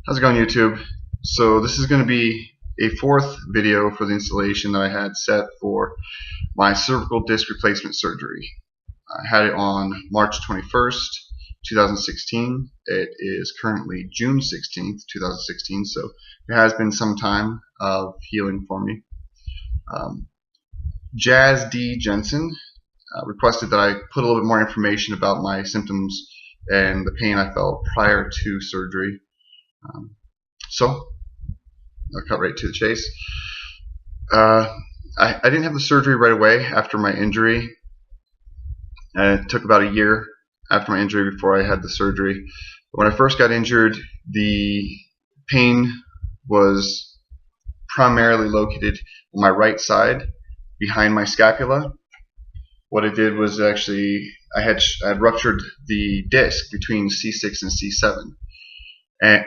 How's it going, YouTube? So this is going to be a fourth video for the installation that I had set for my cervical disc replacement surgery. I had it on March 21st, 2016. It is currently June 16th, 2016, so it has been some time of healing for me. Jazz D. Jensen requested that I put a little bit more information about my symptoms and the pain I felt prior to surgery. So I'll cut right to the chase. I didn't have the surgery right away after my injury. It took about a year after my injury before I had the surgery. When I first got injured, the pain was primarily located on my right side behind my scapula. What it did was actually I had ruptured the disc between C6 and C7, and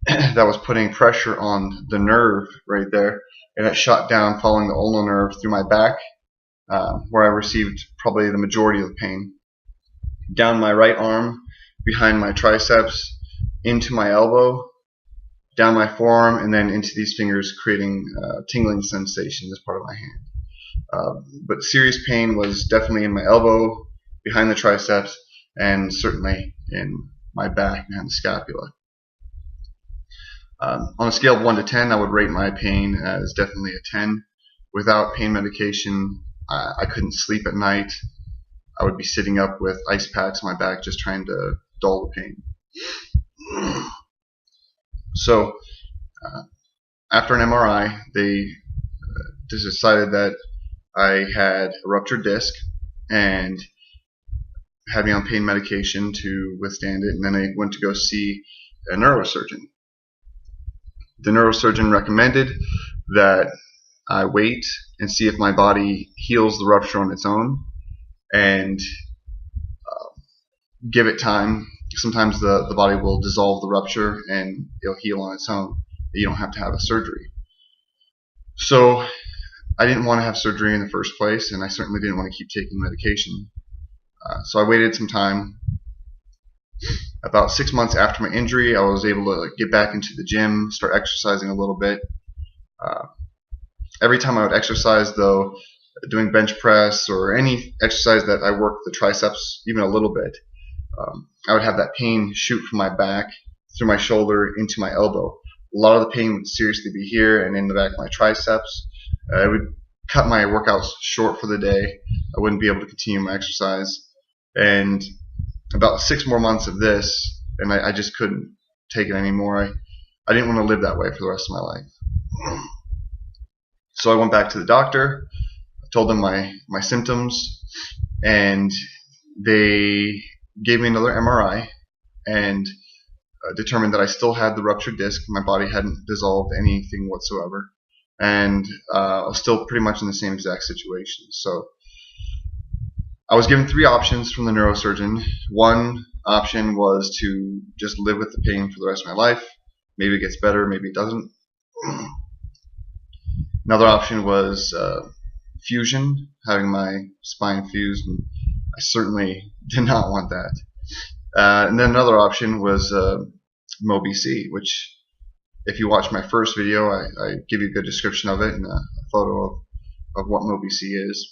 that was putting pressure on the nerve right there, and it shot down following the ulnar nerve through my back, where I received probably the majority of the pain. Down my right arm, behind my triceps, into my elbow, down my forearm, and then into these fingers, creating tingling sensation as part of my hand. But serious pain was definitely in my elbow, behind the triceps, and certainly in my back behind the scapula. On a scale of 1 to 10, I would rate my pain as definitely a 10. Without pain medication, I couldn't sleep at night. I would be sitting up with ice packs on my back just trying to dull the pain. So after an MRI, they decided that I had a ruptured disc and had me on pain medication to withstand it, and then I went to go see a neurosurgeon. The neurosurgeon recommended that I wait and see if my body heals the rupture on its own, and give it time. Sometimes the body will dissolve the rupture and it'll heal on its own. You don't have to have a surgery. So I didn't want to have surgery in the first place, and I certainly didn't want to keep taking medication. So I waited some time. About 6 months after my injury, I was able to get back into the gym, start exercising a little bit. Every time I would exercise, though, doing bench press or any exercise that I worked the triceps even a little bit, I would have that pain shoot from my back, through my shoulder, into my elbow. A lot of the pain would seriously be here and in the back of my triceps. It would cut my workouts short for the day. I wouldn't be able to continue my exercise. And about 6 more months of this, and I just couldn't take it anymore. I didn't want to live that way for the rest of my life. So I went back to the doctor, told them my symptoms, and they gave me another MRI and determined that I still had the ruptured disc. My body hadn't dissolved anything whatsoever, and I was still pretty much in the same exact situation. So I was given 3 options from the neurosurgeon. One option was to just live with the pain for the rest of my life. Maybe it gets better, maybe it doesn't. Another option was fusion, having my spine fused, and I certainly did not want that. And then another option was mobi-c, which, if you watch my first video, I give you a good description of it and a photo of what mobi-c is.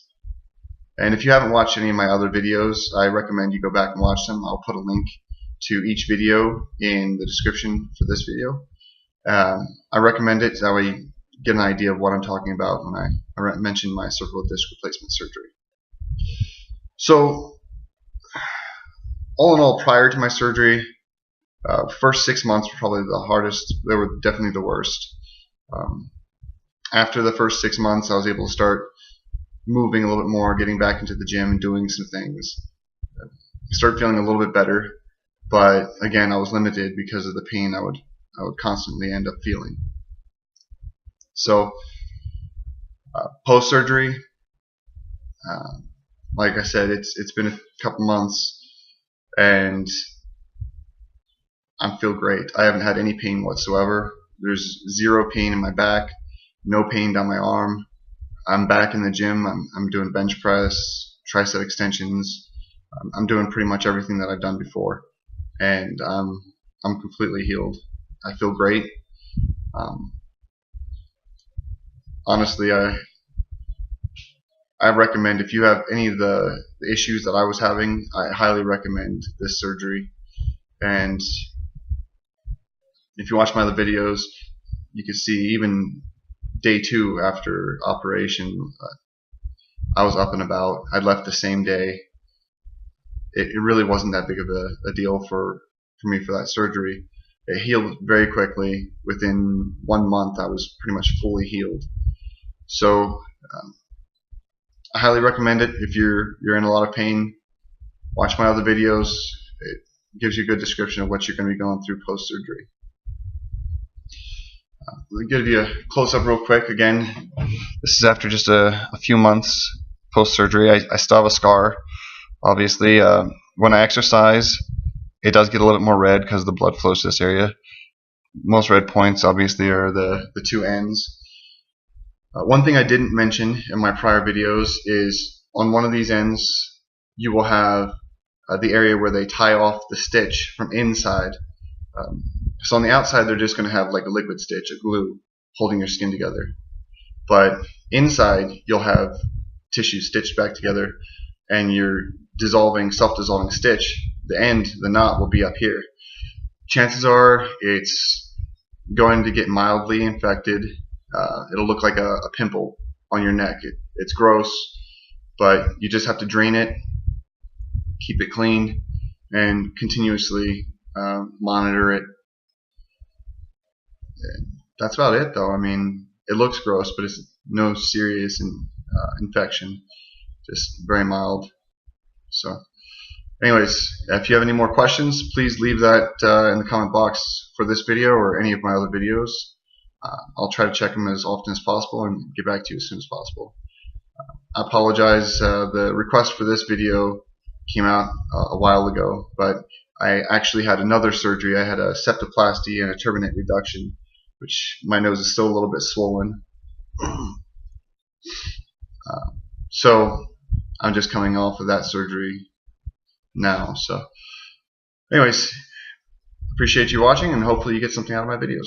And if you haven't watched any of my other videos, I recommend you go back and watch them. I'll put a link to each video in the description for this video. I recommend it, so that way you get an idea of what I'm talking about when I mention my cervical disc replacement surgery. So, all in all, prior to my surgery, first 6 months were probably the hardest. They were definitely the worst. After the first 6 months, I was able to start moving a little bit more, getting back into the gym and doing some things. I started feeling a little bit better, but again, I was limited because of the pain I would constantly end up feeling. So post-surgery, like I said, it's been a couple months, and I feel great. I haven't had any pain whatsoever. There's 0 pain in my back, no pain down my arm. I'm back in the gym. I'm doing bench press, tricep extensions. I'm doing pretty much everything that I've done before, and I'm completely healed. I feel great. Honestly, I recommend, if you have any of the issues that I was having, I highly recommend this surgery. And if you watch my other videos, you can see even day 2 after operation, I was up and about. I left the same day. It really wasn't that big of a deal for me for that surgery. It healed very quickly. Within 1 month, I was pretty much fully healed. So I highly recommend it. If you're in a lot of pain, watch my other videos. It gives you a good description of what you're going to be going through post-surgery. Let me give you a close-up real quick. Again, this is after just a few months post-surgery. I still have a scar. Obviously, when I exercise, it does get a little bit more red because the blood flows to this area. Most red points, obviously, are the 2 ends. One thing I didn't mention in my prior videos is on one of these ends, you will have the area where they tie off the stitch from inside. So on the outside, they're just going to have like a liquid stitch, a glue, holding your skin together. But inside, you'll have tissue stitched back together, and your self-dissolving stitch, the end, the knot, will be up here. Chances are it's going to get mildly infected. It'll look like a pimple on your neck. It's gross, but you just have to drain it, keep it clean, and continuously monitor it. That's about it, though. I mean, it looks gross, but it's no serious infection, just very mild. So anyways, if you have any more questions, please leave that in the comment box for this video or any of my other videos. I'll try to check them as often as possible and get back to you as soon as possible. I apologize, the request for this video came out a while ago, but I actually had another surgery. I had a septoplasty and a turbinate reduction, which my nose is still a little bit swollen. So I'm just coming off of that surgery now. So anyways, appreciate you watching, and hopefully you get something out of my videos.